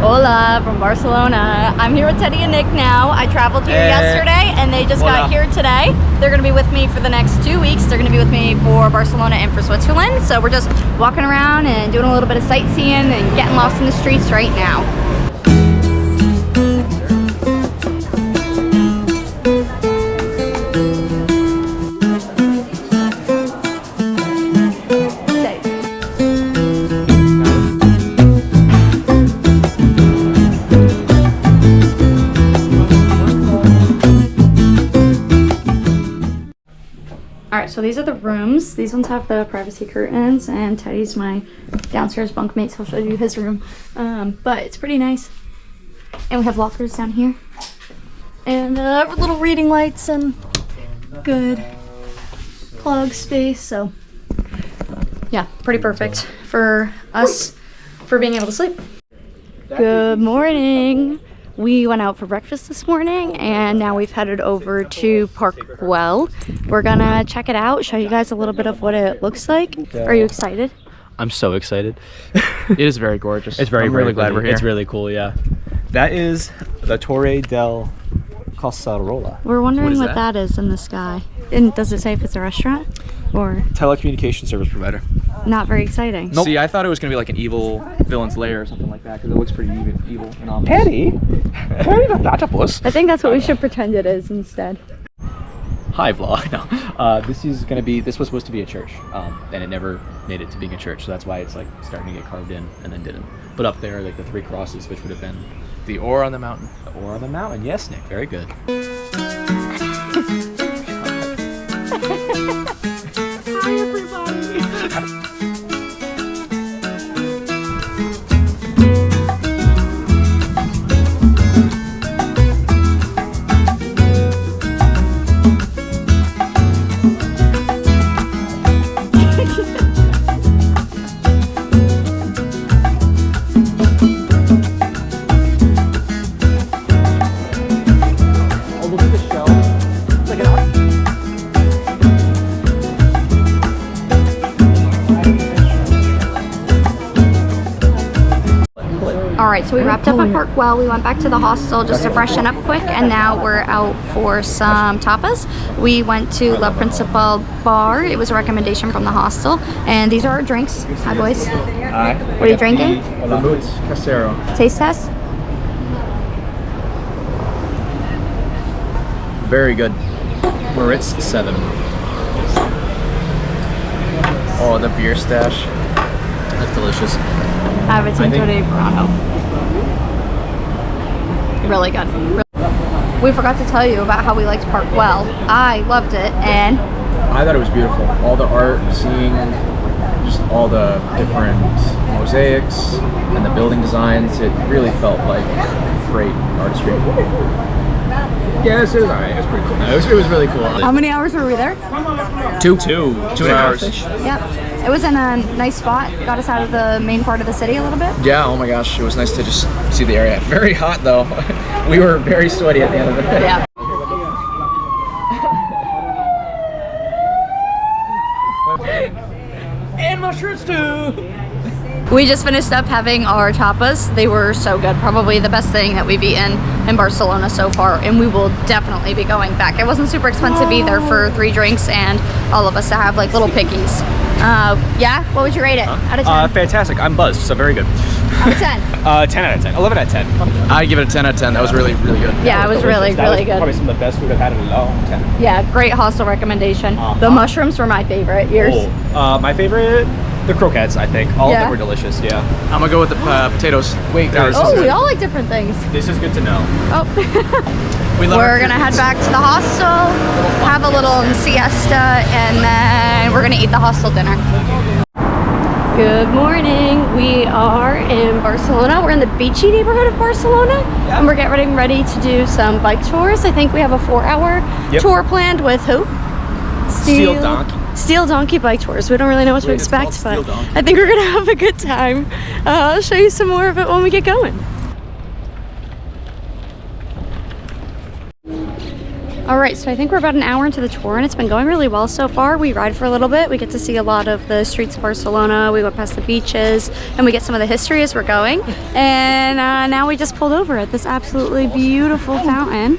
Hola from Barcelona. I'm here with Teddy and Nick now. I traveled here yesterday and they just got here today. They're gonna be with me for the next 2 weeks. They're gonna be with me for Barcelona and for Switzerland. So we're just walking around and doing a little bit of sightseeing and getting lost in the streets right now. Alright, so these are the rooms. These ones have the privacy curtains, and Teddy's my downstairs bunkmate, so I'll show you his room. But it's pretty nice. And we have lockers down here. And little reading lights and good plug space, so yeah, pretty perfect for us for being able to sleep. Good morning. We went out for breakfast this morning and now we've headed over to Park Güell. We're gonna check it out, show you guys a little bit of what it looks like. Are you excited? I'm so excited. It is very gorgeous. It's very, I'm really glad we're here. It's really cool, yeah. That is the Torre del Casarola. We're wondering what that is in the sky. And does it say if it's a restaurant or? Telecommunication service provider. Not very exciting. Nope. See, I thought it was going to be like an evil villain's lair or something like that because it looks pretty evil and ominous. Teddy? Teddy the platypus. I think that's what we should pretend it is instead. Hi vlog. No. This was supposed to be a church, and it never made it to being a church, so that's why it's like starting to get carved in and then didn't. But up there, like the 3 crosses, which would have been The ore on the mountain. the ore on the mountain. Yes, Nick, very good. Hi everybody. Alright, so we wrapped up at Park Güell. We went back to the hostel just to freshen up quick, and now we're out for some tapas. We went to La Principal Bar. It was a recommendation from the hostel, and these are our drinks. Hi boys. Hi. What are you drinking? Vermouth Casero. Taste test? Very good. Moritz 7. Oh, the beer stash. That's delicious. I have a Tinto de Verano. Really good. We forgot to tell you about how we liked Park Güell. I loved it, and I thought it was beautiful. All the art, seeing just all the different mosaics and the building designs, it really felt like great artistry. Yeah, it was alright. It was pretty cool. No, it was really cool. how many hours were we there? 2 hours. Yep. It was in a nice spot. Got us out of the main part of the city a little bit. Yeah, oh my gosh, it was nice to just see the area. Very hot though. We were very sweaty at the end of it. Yeah. And mushrooms too! We just finished up having our tapas. They were so good. Probably the best thing that we've eaten in Barcelona so far, and we will definitely be going back. It wasn't super expensive either for 3 drinks and all of us to have like little pickies. Yeah? What would you rate it out of 10? Fantastic. I'm buzzed, so very good. Out of 10? 10 out of 10. 11 out of 10. I'd give it a 10 out of 10. That was really, really good. Yeah, it was really, really good. Probably some of the best food I've had in a long time. Yeah, great hostel recommendation. The mushrooms were my favorite. Yours? My favorite, the croquettes, I think. All of them were delicious, yeah. I'm going to go with the potatoes. Wait, guys. Oh, we all like different things. This is good to know. Oh. We're gonna head back to the hostel, have a little siesta, and then we're gonna eat the hostel dinner. Good morning. We are in Barcelona. We're in the beachy neighborhood of Barcelona, and we're getting ready to do some bike tours. I think we have a 4-hour tour planned with who? Steel Donkey. Steel Donkey bike tours. We don't really know what to expect, but I think we're gonna have a good time. I'll show you some more of it when we get going. All right, so I think we're about an hour into the tour and it's been going really well so far. We ride for a little bit. We get to see a lot of the streets of Barcelona. We went past the beaches and we get some of the history as we're going. And now we just pulled over at this absolutely beautiful fountain.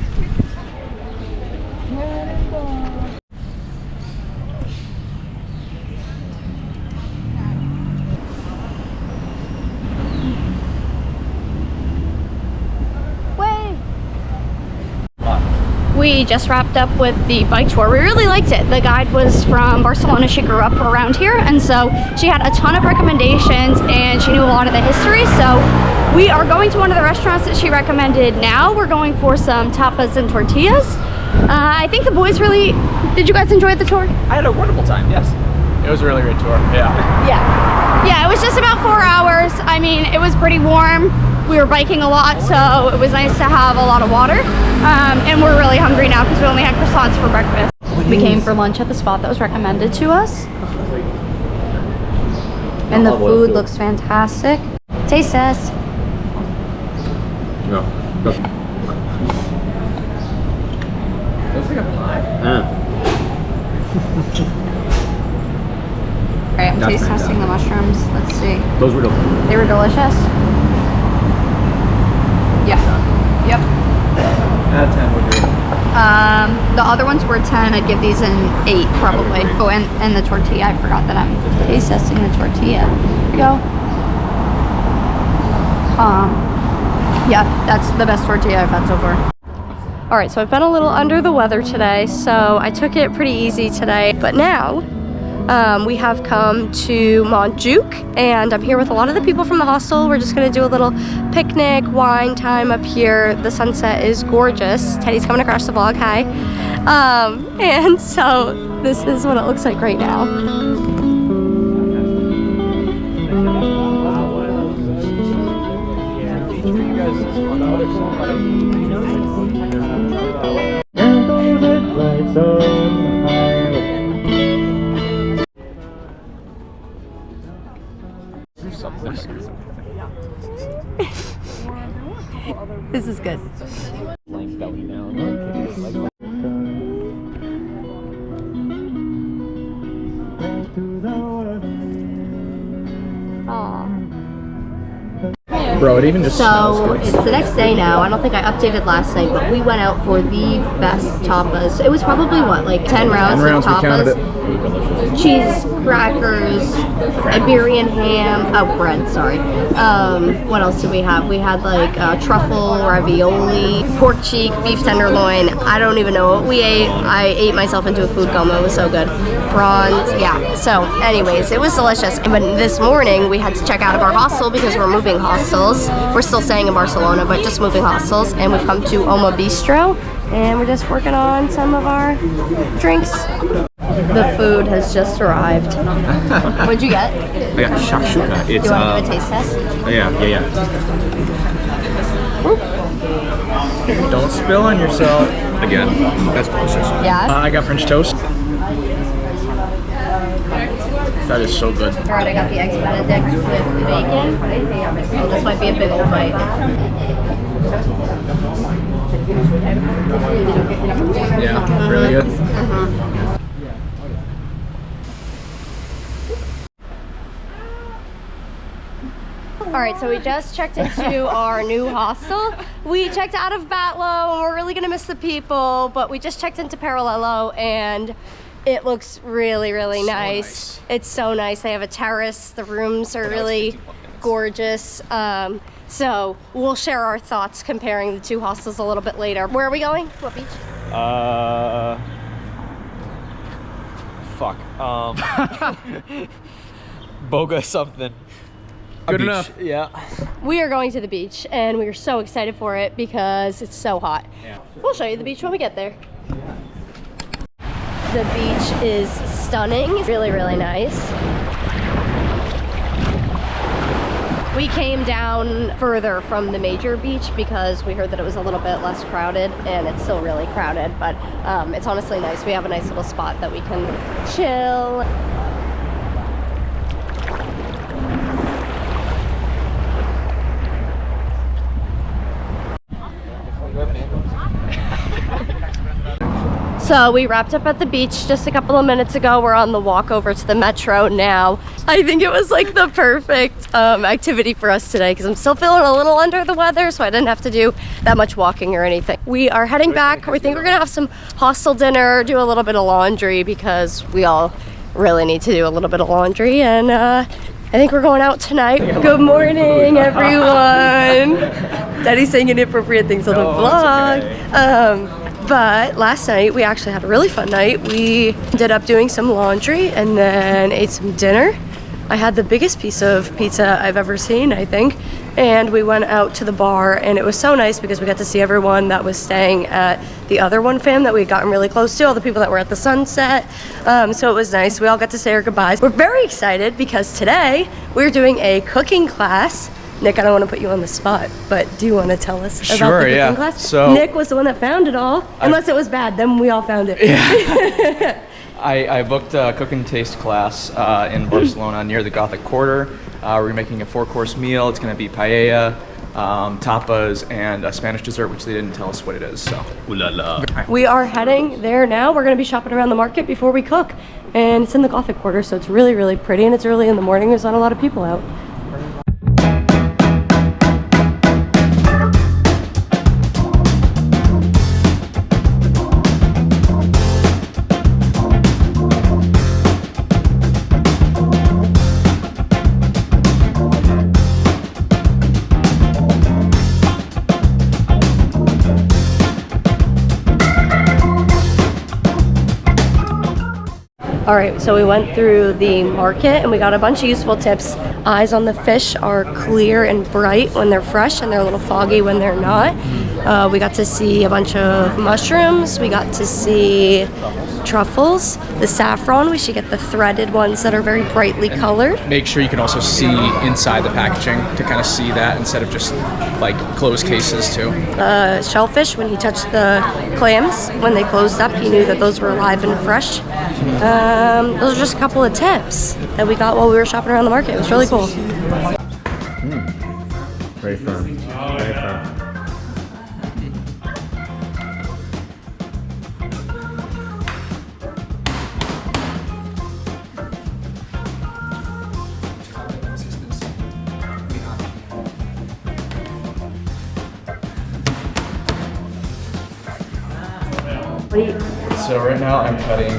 We just wrapped up with the bike tour. We really liked it. The guide was from Barcelona. She grew up around here, and so she had a ton of recommendations and she knew a lot of the history. So we are going to one of the restaurants that she recommended now. We're going for some tapas and tortillas. I think the boys really... Did you guys enjoy the tour? I had a wonderful time, yes. It was a really great tour. Yeah, it was just about 4 hours. I mean, it was pretty warm. We were biking a lot, so it was nice to have a lot of water. And we're really hungry now because we only had croissants for breakfast. We came for lunch at the spot that was recommended to us. And the food looks fantastic. Taste test. No. Looks like a pie. Alright, I'm taste testing the mushrooms. Let's see. Those were delicious. They were delicious? Yeah. Yep. Out of 10, what do you The other ones were 10. I'd give these an 8 probably. Oh, and the tortilla. I forgot that I'm taste testing the tortilla. Here we go. Yeah, that's the best tortilla I've had so far. All right, so I've been a little under the weather today, so I took it pretty easy today. But now we have come to Montjuic, and I'm here with a lot of the people from the hostel. We're just gonna do a little picnic, wine time up here. The sunset is gorgeous. Teddy's coming across the vlog, hi. And so this is what it looks like right now. This is good. Bro, it even just smells So good. it's the next day now. I don't think I updated last night, but we went out for the best tapas. It was probably what, like 10 rounds, 10 rounds, of we counted tapas. it. Cheese, crackers, Iberian ham, bread, sorry. What else did we have? We had like truffle, ravioli, pork cheek, beef tenderloin. I don't even know what we ate. I ate myself into a food coma. It was so good. Prawns, yeah. So anyways, it was delicious. But this morning we had to check out of our hostel because we're moving hostels. We're still staying in Barcelona, but just moving hostels. And we've come to Oma Bistro. And we're just working on some of our drinks. The food has just arrived. What'd you get? I got shakshuka. It's Do you want to give a taste test? yeah. Don't spill on yourself. Again, that's delicious. Yeah? I got French toast. That is so good. Alright, I got the eggs Benedict with the bacon. Oh, this might be a big old bite. Yeah, really good. Alright, so we just checked into our new hostel. We checked out of Batllo and we're really gonna miss the people, but we just checked into Parallelo and it looks really, really nice. It's so nice. They have a terrace. The rooms are really gorgeous. So we'll share our thoughts comparing the two hostels a little bit later. Where are we going? What beach? Fuck. Boga something. Good enough. Yeah. We are going to the beach and we are so excited for it because it's so hot. Yeah. We'll show you the beach when we get there. The beach is stunning. Really, really nice. We came down further from the major beach because we heard that it was a little bit less crowded, and it's still really crowded, but it's honestly nice. We have a nice little spot that we can chill. So we wrapped up at the beach just a couple of minutes ago. We're on the walk over to the metro now. I think it was like the perfect activity for us today because I'm still feeling a little under the weather, so I didn't have to do that much walking or anything. We are heading back. We think we're gonna have some hostel dinner, do a little bit of laundry because we all really need to do a little bit of laundry, and I think we're going out tonight. Good morning, everyone. Daddy's saying inappropriate things on the vlog. But last night we actually had a really fun night. We ended up doing some laundry and then ate some dinner. I had the biggest piece of pizza I've ever seen, I think. And we went out to the bar, and it was so nice because we got to see everyone that was staying at the other OneFam that we had gotten really close to, all the people that were at the sunset. So it was nice. We all got to say our goodbyes. We're very excited because today we're doing a cooking class. Nick, I don't want to put you on the spot, but do you want to tell us about the cooking class? So Nick was the one that found it all. Unless it was bad, then we all found it. Yeah. I booked a cooking taste class in Barcelona near the Gothic Quarter. We're making a 4-course meal. It's going to be paella, tapas, and a Spanish dessert, which they didn't tell us what it is. So, ooh la la. We are heading there now. We're going to be shopping around the market before we cook. And it's in the Gothic Quarter, so it's really, really pretty. And it's early in the morning. There's not a lot of people out. All right, so we went through the market and we got a bunch of useful tips. Eyes on the fish are clear and bright when they're fresh, and they're a little foggy when they're not. We got to see a bunch of mushrooms. We got to see truffles. The saffron, we should get the threaded ones that are very brightly colored. Make sure you can also see inside the packaging to kind of see that instead of just like closed cases too. Shellfish, when he touched the clams, when they closed up, he knew that those were alive and fresh. Those are just a couple of tips that we got while we were shopping around the market. It was really cool. Very firm. Very firm. So right now I'm cutting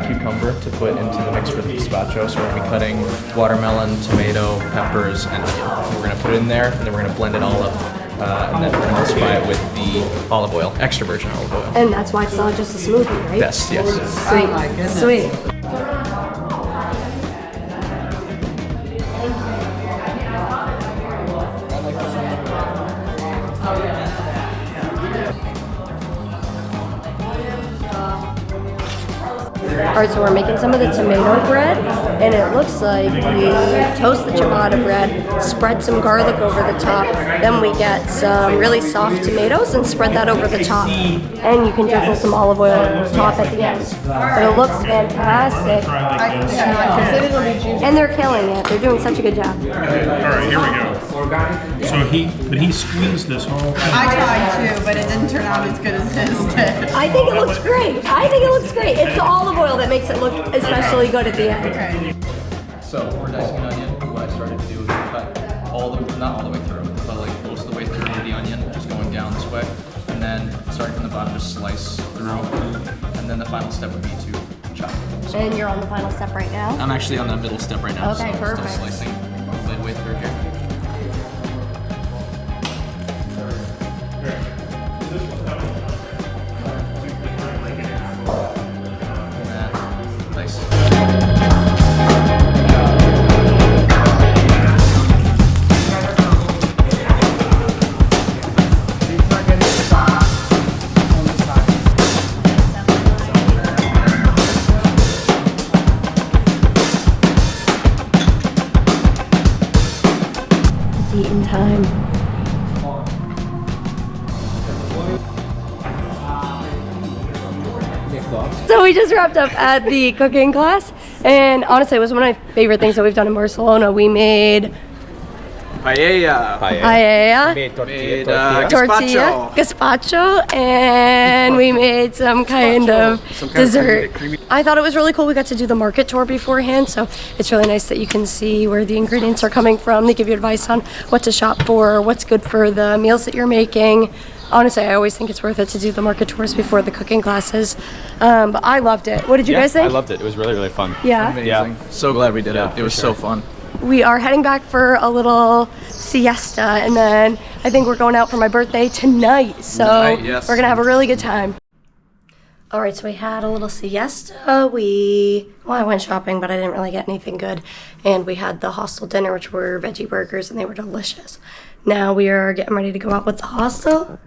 cucumber to put into the mix for the gazpacho. So we're going to be cutting watermelon, tomato, peppers, and onion. We're going to put it in there, and then we're going to blend it all up, and then we're going to emulsify it with the olive oil, extra virgin olive oil. And that's why it's not just a smoothie, right? Yes, yes. Sweet. Alright, so we're making some of the tomato bread, and it looks like we toast the ciabatta bread, spread some garlic over the top, then we get some really soft tomatoes and spread that over the top. And you can drizzle some olive oil on the top at the end. But it looks fantastic. And they're killing it. They're doing such a good job. Alright, here we go. So he squeezed this whole thing. I tried to, but it didn't turn out as good as his did. I think it looks great. It's the olive oil that makes it look especially good at the end. Okay. So for dicing an onion, what I started to do is cut not all the way through, but like most of the way through the onion, just going down this way. And then starting from the bottom, just slice through. And then the final step would be to chop. So And you're on the final step right now? I'm actually on the middle step right now. Okay, so perfect. Still slicing midway through here. Eating time. So we just wrapped up at the cooking class, and honestly it was one of my favorite things that we've done in Barcelona. We made Paella. Paella. Made Made, Tortilla, gazpacho, and we made some kind of dessert. I thought it was really cool. We got to do the market tour beforehand, so it's really nice that you can see where the ingredients are coming from. They give you advice on what to shop for, what's good for the meals that you're making. Honestly, I always think it's worth it to do the market tours before the cooking classes. But I loved it. What did you guys think? I loved it. It was really, really fun. Yeah. Amazing. Yeah. So glad we did Yeah, it. It was so fun. We are heading back for a little siesta, and then I think we're going out for my birthday tonight. So Tonight, yes. we're gonna have a really good time. All right, so we had a little siesta. I went shopping, but I didn't really get anything good. And we had the hostel dinner, which were veggie burgers, and they were delicious. Now we are getting ready to go out with the hostel.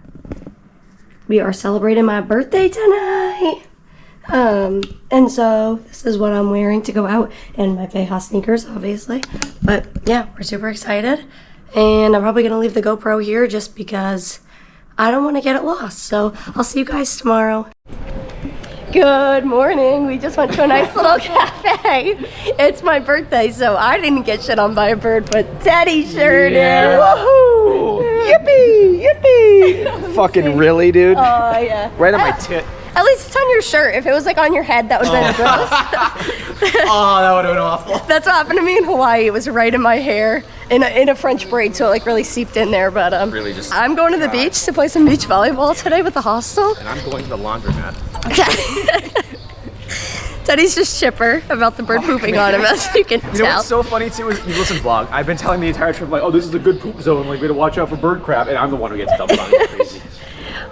We are celebrating my birthday tonight. And so this is what I'm wearing to go out, and my Veja sneakers, obviously. But yeah, we're super excited. And I'm probably gonna leave the GoPro here just because I don't want to get it lost. So I'll see you guys tomorrow. Good morning. We just went to a nice little cafe. It's my birthday, so I didn't get shit on by a bird, but Teddy sure did. Woohoo! Yippee! Yippee! Fucking really, dude? Oh, yeah. Right on my tit. At least it's on your shirt. If it was like on your head, that would have been gross. Oh, that would have been awful. That's what happened to me in Hawaii. It was right in my hair, in a French braid, so it like really seeped in there. But Really just I'm going to the beach to play some beach volleyball today with the hostel. And I'm going to the laundromat. Teddy's just chipper about the bird pooping on him, as you can You know tell. what's so funny too is, you listen vlog, I've been telling the entire trip like, oh, this is a good poop zone, like we gotta watch out for bird crap, and I'm the one who gets dumped on. It's crazy.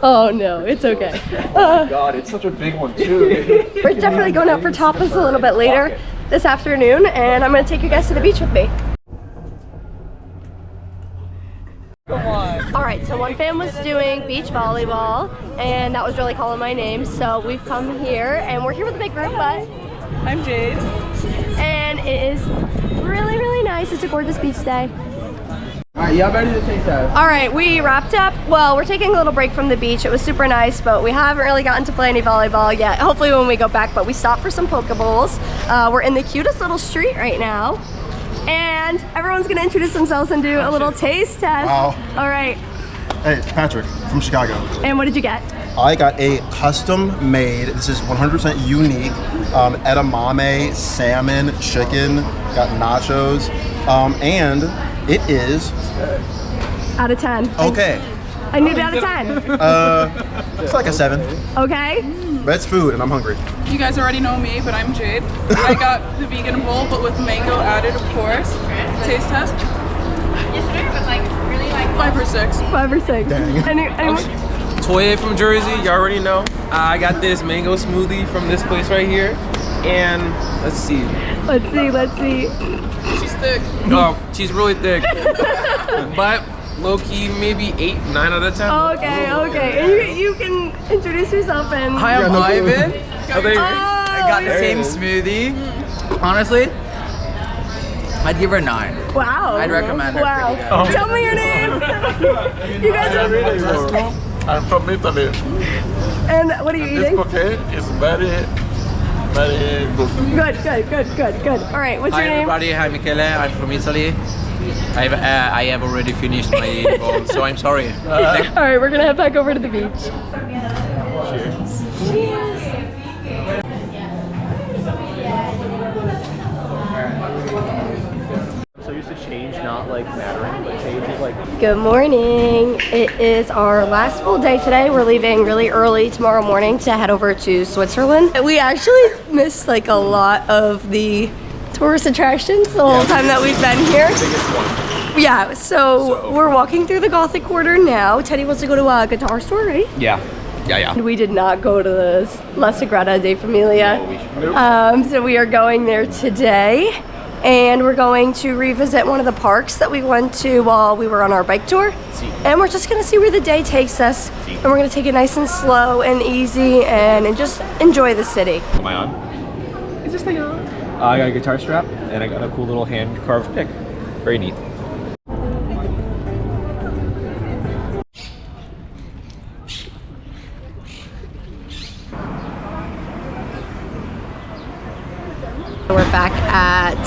Oh no, it's okay. God, it's such a big one too. We're definitely going out for tapas a little bit later this afternoon, and I'm gonna take you guys to the beach with me. Alright, so OneFam was doing beach volleyball, and that was really calling my name, so we've come here, and we're here with a big group, but I'm Jade. and it is really, really nice. It's a gorgeous beach day. Alright, y'all ready to take that? Alright, we wrapped up. Well, we're taking a little break from the beach. It was super nice, but we haven't really gotten to play any volleyball yet. Hopefully when we go back, but we stopped for some poke bowls. We're in the cutest little street right now. And everyone's gonna introduce themselves and do a little taste test. Wow. All right, Hey, Patrick from Chicago. and what did you get? I got a custom made, this is 100% unique, edamame, salmon, chicken, got nachos, and it is Out of 10. okay. I need it out of 10. It's like a 7, Okay. but it's food and I'm hungry. You guys already know me, but I'm Jade. I got the vegan bowl, but with mango added, of course. Taste test. 5 or 6. 5 or 6. Anyone? Toye from Jersey, you already know. I got this mango smoothie from this place right here. And let's see. Let's see. She's thick. Oh, she's really thick. But low key, maybe 8, 9 out of 10. Okay. And you can introduce yourself and. Hi, I'm Ivan. Oh, I got the same smoothie. Honestly, I'd give her 9. Wow. I'd recommend her. Wow. Pretty good. Tell me your name. You guys are. I'm from Italy. And what are you This eating? cookie is very good. Good. All right, what's Hi your name? everybody, hi Michele, I'm from Italy. I have already finished my bowl, so I'm sorry. All right, we're gonna head back over to the beach. So used to change not like mattering, but change is like Good morning. It is our last full day today. We're leaving really early tomorrow morning to head over to Switzerland. We actually missed like a lot of the tourist attractions the whole time that we've been here. Yeah, so we're walking through the Gothic Quarter now. Teddy wants to go to a guitar store, right? Yeah. We did not go to the La Sagrada de Familia. So we are going there today. And we're going to revisit one of the parks that we went to while we were on our bike tour. And we're just gonna see where the day takes us. And we're gonna take it nice and slow and easy and just enjoy the city. Am I on? Is this thing on? I got a guitar strap and I got a cool little hand carved pick. Very neat. We're back at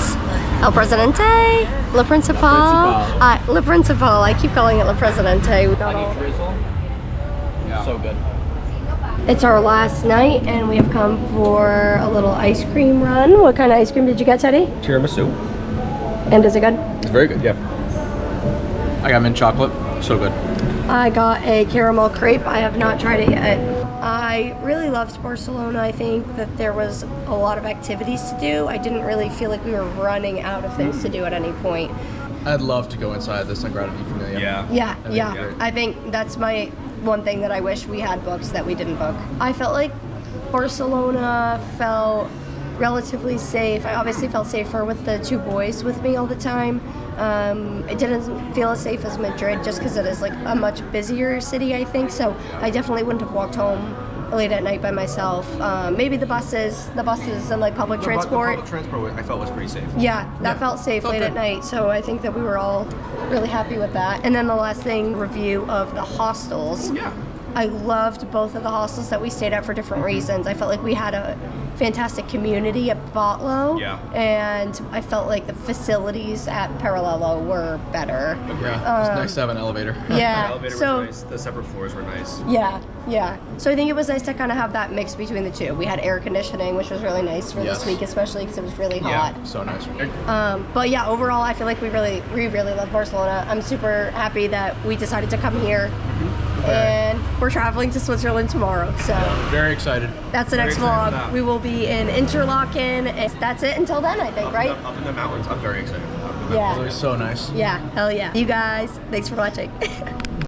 El Presidente. Le Principal. Le Principal. I keep calling it Le Presidente. We got all. Yeah. So good. It's our last night, and we have come for a little ice cream run. What kind of ice cream did you get, Teddy? Tiramisu. And is it good? It's very good, yeah. I got mint chocolate. So good. I got a caramel crepe. I have not tried it yet. I really loved Barcelona. I think that there was a lot of activities to do. I didn't really feel like we were running out of things to do at any point. I'd love to go inside the Sagrada Familia. Yeah. I think that's my one thing that I wish we had booked that we didn't book. I felt like Barcelona felt relatively safe. I obviously felt safer with the two boys with me all the time. It didn't feel as safe as Madrid just because it is like a much busier city, I think. So I definitely wouldn't have walked home late at night by myself. Maybe the buses and like public transport. Public transport I felt was pretty safe. Yeah, that felt safe late at night. So I think that we were all really happy with that. And then the last thing, review of the hostels. Yeah. I loved both of the hostels that we stayed at for different reasons. I felt like we had a fantastic community at Batllo, and I felt like the facilities at Parallelo were better. Yeah, it's nice to have an elevator. Yeah, The elevator was nice. The separate floors were nice. Yeah. So I think it was nice to kind of have that mix between the two. We had air conditioning, which was really nice for this week, especially because it was really hot. Yeah, so nice. But yeah, overall, I feel like we really love Barcelona. I'm super happy that we decided to come here. And we're traveling to Switzerland tomorrow, so very excited. That's the next vlog. We will be in Interlaken. That's it until then, I think, right? Up in the mountains. I'm very excited. Yeah. It was so nice. Yeah, hell yeah. You guys, thanks for watching.